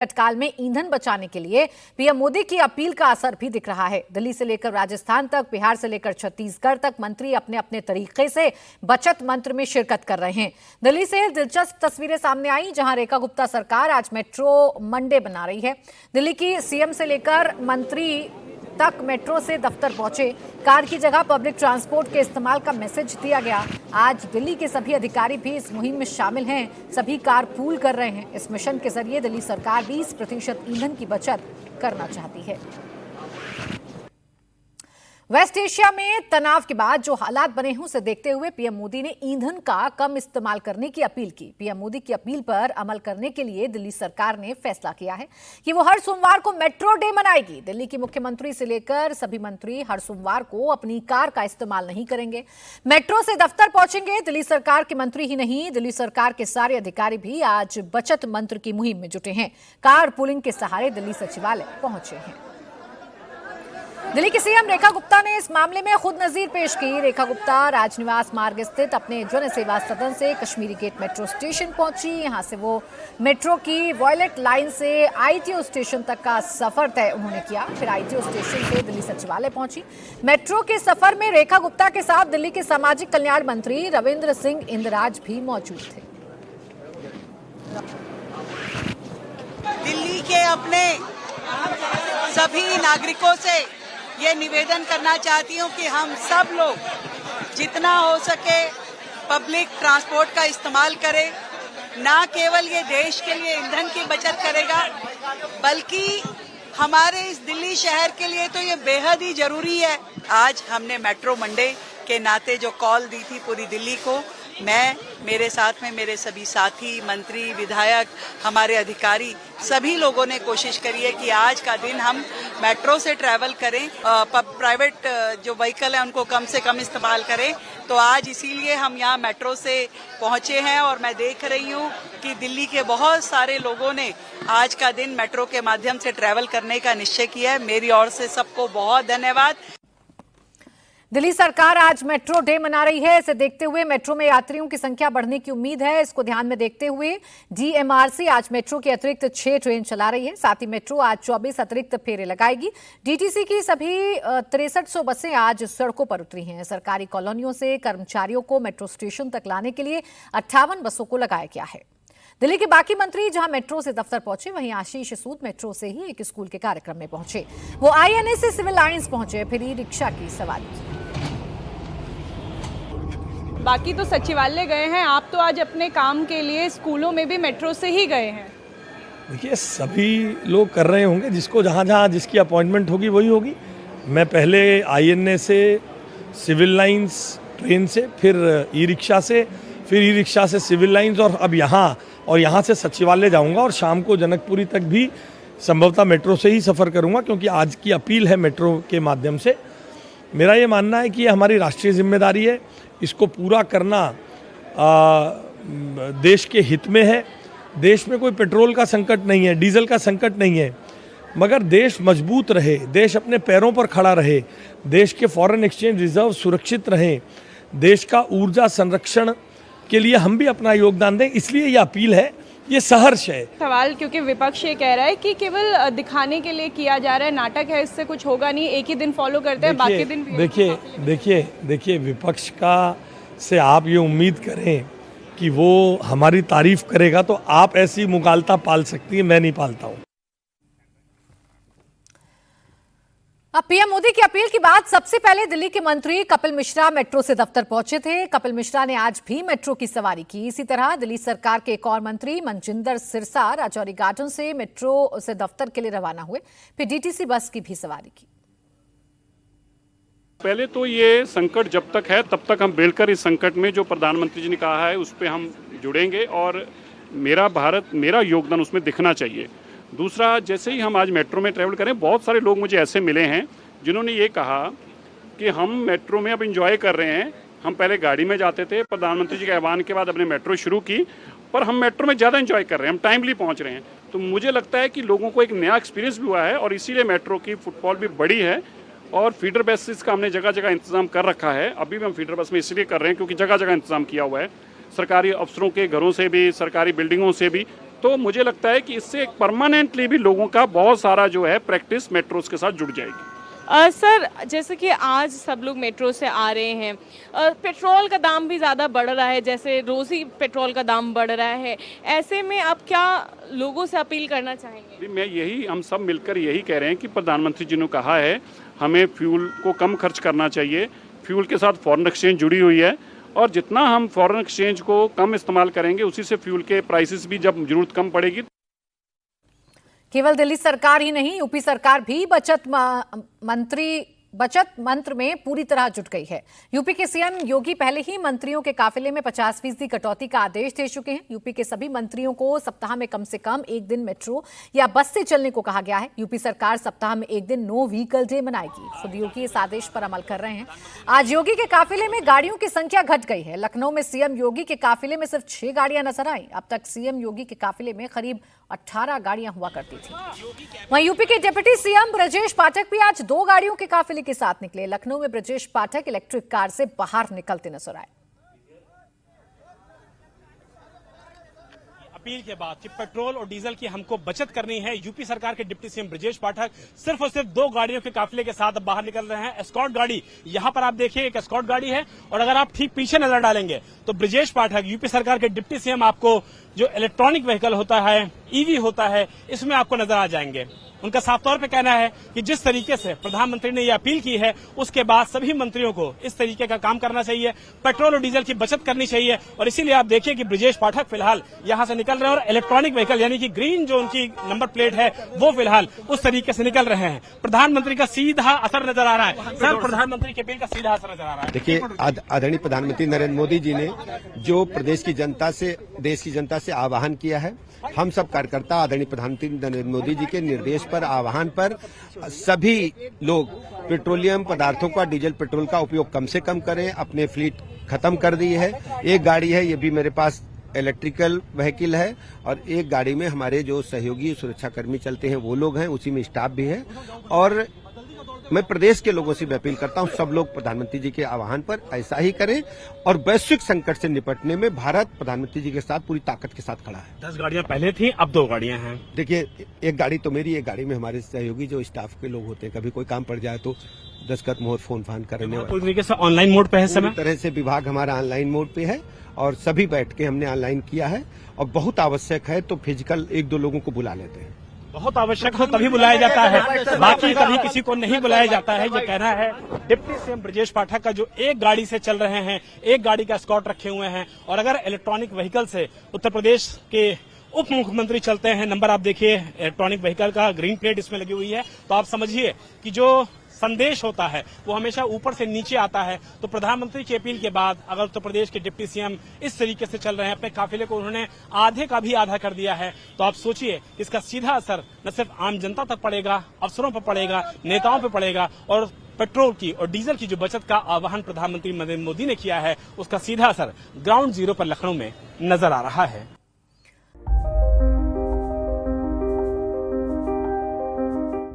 तत्काल में ईंधन बचाने के लिए पीएम मोदी की अपील का असर भी दिख रहा है। दिल्ली से लेकर राजस्थान तक, बिहार से लेकर छत्तीसगढ़ तक मंत्री अपने अपने तरीके से बचत मंत्र में शिरकत कर रहे हैं। दिल्ली से दिलचस्प तस्वीरें सामने आई, जहां रेखा गुप्ता सरकार आज मेट्रो मंडे बना रही है। दिल्ली की सीएम से लेकर मंत्री तक मेट्रो से दफ्तर पहुंचे। कार की जगह पब्लिक ट्रांसपोर्ट के इस्तेमाल का मैसेज दिया गया। आज दिल्ली के सभी अधिकारी भी इस मुहिम में शामिल हैं। सभी कार पूल कर रहे हैं। इस मिशन के जरिए दिल्ली सरकार 20% ईंधन की बचत करना चाहती है। वेस्ट एशिया में तनाव के बाद जो हालात बने हैं उसे देखते हुए पीएम मोदी ने ईंधन का कम इस्तेमाल करने की अपील की। पीएम मोदी की अपील पर अमल करने के लिए दिल्ली सरकार ने फैसला किया है कि वो हर सोमवार को मेट्रो डे मनाएगी। दिल्ली की मुख्यमंत्री से लेकर सभी मंत्री हर सोमवार को अपनी कार का इस्तेमाल नहीं करेंगे, मेट्रो से दफ्तर पहुंचेंगे। दिल्ली सरकार के मंत्री ही नहीं, दिल्ली सरकार के सारे अधिकारी भी आज बचत मंत्र की मुहिम में जुटे हैं। कार पूलिंग के सहारे दिल्ली सचिवालय पहुंचे हैं। दिल्ली की सीएम रेखा गुप्ता ने इस मामले में खुद नजीर पेश की। रेखा गुप्ता राजनिवास मार्ग स्थित अपने जन सेवा सदन से कश्मीरी गेट मेट्रो स्टेशन पहुंची। यहां से वो मेट्रो की वॉयलेट लाइन से आईटीओ स्टेशन तक का सफर तय उन्होंने किया। फिर आईटीओ स्टेशन से दिल्ली सचिवालय पहुंची। मेट्रो के सफर में रेखा गुप्ता के साथ दिल्ली के सामाजिक कल्याण मंत्री रविंद्र सिंह इंदराज भी मौजूद थे। दिल्ली के अपने सभी नागरिकों से ये निवेदन करना चाहती हूँ कि हम सब लोग जितना हो सके पब्लिक ट्रांसपोर्ट का इस्तेमाल करें। ना केवल ये देश के लिए ईंधन की बचत करेगा, बल्कि हमारे इस दिल्ली शहर के लिए तो ये बेहद ही जरूरी है। आज हमने मेट्रो मंडे के नाते जो कॉल दी थी पूरी दिल्ली को, मैं, मेरे साथ में मेरे सभी साथी, मंत्री, विधायक, हमारे अधिकारी, सभी लोगों ने कोशिश करी है कि आज का दिन हम मेट्रो से ट्रैवल करें, प्राइवेट जो व्हीकल है उनको कम से कम इस्तेमाल करें। तो आज इसीलिए हम यहाँ मेट्रो से पहुंचे हैं और मैं देख रही हूँ कि दिल्ली के बहुत सारे लोगों ने आज का दिन मेट्रो के माध्यम से ट्रैवल करने का निश्चय किया है। मेरी ओर से सबको बहुत धन्यवाद। दिल्ली सरकार आज मेट्रो डे मना रही है। इसे देखते हुए मेट्रो में यात्रियों की संख्या बढ़ने की उम्मीद है। इसको ध्यान में देखते हुए डीएमआरसी आज मेट्रो के अतिरिक्त 6 ट्रेन चला रही है। साथ ही मेट्रो आज 24 अतिरिक्त फेरे लगाएगी। डीटीसी की सभी 6300 बसें आज सड़कों पर उतरी हैं। सरकारी कॉलोनियों से कर्मचारियों को मेट्रो स्टेशन तक लाने के लिए 58 बसों को लगाया गया है। दिल्ली के बाकी मंत्री जहां मेट्रो से दफ्तर पहुंचे, वहीं आशीष सूद मेट्रो से ही एक स्कूल के कार्यक्रम में पहुंचे। वो आईएनए से सिविल लाइंस पहुंचे, फिर ई रिक्शा की सवारी की। बाकी तो सचिवालय गए हैं, आप तो आज अपने काम के लिए स्कूलों में भी मेट्रो से ही गए हैं। देखिए, सभी लोग कर रहे होंगे, जिसको जहाँ जहाँ जिसकी अपॉइंटमेंट होगी वही होगी। मैं पहले आईएनए से, सिविल लाइंस ट्रेन से, फिर ई रिक्शा से, फिर ई रिक्शा से सिविल लाइंस और यहाँ से सचिवालय जाऊँगा और शाम को जनकपुरी तक भी संभवतः मेट्रो से ही सफ़र करूँगा, क्योंकि आज की अपील है मेट्रो के माध्यम से। मेरा ये मानना है कि ये हमारी राष्ट्रीय जिम्मेदारी है, इसको पूरा करना देश के हित में है। देश में कोई पेट्रोल का संकट नहीं है, डीजल का संकट नहीं है, मगर देश मजबूत रहे, देश अपने पैरों पर खड़ा रहे, देश के फॉरेन एक्सचेंज रिजर्व सुरक्षित रहे, देश का ऊर्जा संरक्षण के लिए हम भी अपना योगदान दें। इसलिए ये अपील है, ये सहर्ष है। सवाल क्योंकि विपक्ष ये कह रहा है कि केवल दिखाने के लिए किया जा रहा है, नाटक है, इससे कुछ होगा नहीं, एक ही दिन फॉलो करते हैं, बाकी दिन देखिए विपक्ष का से आप ये उम्मीद करें कि वो हमारी तारीफ करेगा, तो आप ऐसी मुगालता पाल सकती है, मैं नहीं पालता हूँ। अब पीएम मोदी की अपील की बात, सबसे पहले दिल्ली के मंत्री कपिल मिश्रा मेट्रो से दफ्तर पहुंचे थे। कपिल मिश्रा ने आज भी मेट्रो की सवारी की। इसी तरह दिल्ली सरकार के एक और मंत्री मनजिंदर सिरसा राजौरी गार्डन से मेट्रो से दफ्तर के लिए रवाना हुए, फिर डीटीसी बस की भी सवारी की। पहले तो ये संकट जब तक है तब तक हम मिलकर इस संकट में जो प्रधानमंत्री जी ने कहा है उस पर हम जुड़ेंगे और मेरा भारत, मेरा योगदान उसमें दिखना चाहिए। दूसरा, जैसे ही हम आज मेट्रो में ट्रैवल करें, बहुत सारे लोग मुझे ऐसे मिले हैं जिन्होंने ये कहा कि हम मेट्रो में अब एंजॉय कर रहे हैं। हम पहले गाड़ी में जाते थे, प्रधानमंत्री जी के आह्वान के बाद अपने मेट्रो शुरू की, पर हम मेट्रो में ज़्यादा एंजॉय कर रहे हैं, हम टाइमली पहुंच रहे हैं। तो मुझे लगता है कि लोगों को एक नया एक्सपीरियंस भी हुआ है और इसीलिए मेट्रो की फुटफॉल भी बढ़ी है और फीडर बसेस का हमने जगह जगह इंतजाम कर रखा है। अभी भी हम फीडर बस में इसलिए कर रहे हैं क्योंकि जगह जगह इंतजाम किया हुआ है। सरकारी अफसरों के घरों से भी, सरकारी बिल्डिंगों से भी तो मुझे लगता है कि इससे एक परमानेंटली भी लोगों का बहुत सारा जो है प्रैक्टिस मेट्रोस के साथ जुड़ जाएगी। सर, जैसे कि आज सब लोग मेट्रो से आ रहे हैं, पेट्रोल का दाम भी ज़्यादा बढ़ रहा है, जैसे रोज़ ही पेट्रोल का दाम बढ़ रहा है, ऐसे में आप क्या लोगों से अपील करना चाहेंगे? मैं यही, हम सब मिलकर यही कह रहे हैं कि प्रधानमंत्री जी ने कहा है हमें फ्यूल को कम खर्च करना चाहिए। फ्यूल के साथ फॉरेन एक्सचेंज जुड़ी हुई है और जितना हम फॉरेन एक्सचेंज को कम इस्तेमाल करेंगे उसी से फ्यूल के प्राइसेस भी जब जरूरत कम पड़ेगी। केवल दिल्ली सरकार ही नहीं, यूपी सरकार भी बचत मंत्र में पूरी तरह जुट गई है। यूपी के सीएम योगी पहले ही मंत्रियों के काफिले में 50% कटौती का आदेश दे चुके हैं। यूपी के सभी मंत्रियों को सप्ताह में कम से कम एक दिन मेट्रो या बस से चलने को कहा गया है। यूपी सरकार सप्ताह में एक दिन नो व्हीकल डे मनाएगी। खुद योगी इस आदेश पर अमल कर रहे हैं। आज योगी के काफिले में गाड़ियों की संख्या घट गई है। लखनऊ में सीएम योगी के काफिले में सिर्फ 6 गाड़ियां नजर आई। अब तक सीएम योगी के काफिले में करीब 18 गाड़ियां हुआ करती थी। वहीं यूपी के डिप्टी सीएम ब्रजेश पाठक भी आज 2 गाड़ियों के काफिले के साथ निकले। लखनऊ में ब्रजेश पाठक इलेक्ट्रिक कार से बाहर निकलते नजर आए। अपील के बाद कि पेट्रोल और डीजल की हमको बचत करनी है, यूपी सरकार के डिप्टी सीएम ब्रजेश पाठक सिर्फ और सिर्फ 2 गाड़ियों के काफिले के साथ अब बाहर निकल रहे हैं। एस्कॉर्ट गाड़ी, यहां पर आप देखिए एक एस्कॉर्ट गाड़ी है और अगर आप ठीक पीछे नजर डालेंगे तो ब्रजेश पाठक यूपी सरकार के डिप्टी सीएम आपको जो इलेक्ट्रॉनिक व्हीकल होता है, ईवी होता है, इसमें आपको नजर आ जाएंगे। उनका साफ तौर पे कहना है कि जिस तरीके से प्रधानमंत्री ने यह अपील की है उसके बाद सभी मंत्रियों को इस तरीके का काम करना चाहिए, पेट्रोल और डीजल की बचत करनी चाहिए और इसीलिए आप देखिए कि ब्रजेश पाठक फिलहाल यहां से निकल रहे हैं और इलेक्ट्रॉनिक व्हीकल यानी कि ग्रीन जो उनकी नंबर प्लेट है वो फिलहाल उस तरीके से निकल रहे हैं। प्रधानमंत्री का सीधा असर नजर आ रहा है। सर, प्रधानमंत्री की अपील का सीधा असर नजर आ रहा है। देखिए, आदरणीय प्रधानमंत्री नरेंद्र मोदी जी ने जो प्रदेश की जनता से, देश की जनता से आह्वान किया है, हम सब कार्यकर्ता आदरणीय प्रधानमंत्री नरेंद्र मोदी जी के निर्देश पर, आह्वान पर सभी लोग पेट्रोलियम पदार्थों का, डीजल पेट्रोल का उपयोग कम से कम करें। अपने फ्लीट खत्म कर दी है। एक गाड़ी है, ये भी मेरे पास इलेक्ट्रिकल व्हीकल है और एक गाड़ी में हमारे जो सहयोगी सुरक्षाकर्मी चलते हैं वो लोग हैं, उसी में स्टाफ भी है। और मैं प्रदेश के लोगों से भी अपील करता हूं सब लोग प्रधानमंत्री जी के आह्वान पर ऐसा ही करें और वैश्विक संकट से निपटने में भारत प्रधानमंत्री जी के साथ पूरी ताकत के साथ खड़ा है। 10 गाड़ियां पहले थी, अब 2 गाड़ियां हैं। देखिए, एक गाड़ी तो मेरी, एक गाड़ी में हमारे सहयोगी जो स्टाफ के लोग होते हैं, कभी कोई काम पड़ जाए तो दस्तखत मोहर फोन फान करने वाले। पूरी तरीके से ऑनलाइन मोड पे है समय, तरह से विभाग हमारा ऑनलाइन मोड पे है और सभी बैठ के हमने ऑनलाइन किया है और बहुत आवश्यक है तो फिजिकल 1-2 लोगों को बुला लेते हैं। बहुत आवश्यक हो तभी बुलाया जाता है, बाकी कभी किसी को नहीं बुलाया जाता है। ये कहना है डिप्टी सीएम ब्रजेश पाठक का, जो एक गाड़ी से चल रहे हैं, एक गाड़ी का एस्कॉर्ट रखे हुए हैं। और अगर इलेक्ट्रॉनिक व्हीकल से उत्तर प्रदेश के उप मुख्यमंत्री चलते हैं, नंबर आप देखिए इलेक्ट्रॉनिक व्हीकल का, ग्रीन प्लेट इसमें लगी हुई है, तो आप समझिए कि जो संदेश होता है वो हमेशा ऊपर से नीचे आता है। तो प्रधानमंत्री की अपील के बाद अगर उत्तर प्रदेश के डिप्टी सीएम इस तरीके से चल रहे हैं, अपने काफिले को उन्होंने आधे का भी आधा कर दिया है, तो आप सोचिए इसका सीधा असर न सिर्फ आम जनता तक पड़ेगा, अफसरों पर पड़ेगा, नेताओं पर पड़ेगा और पेट्रोल की और डीजल की जो बचत का आह्वान प्रधानमंत्री नरेंद्र मोदी ने किया है उसका सीधा असर ग्राउंड जीरो पर लखनऊ में नजर आ रहा है।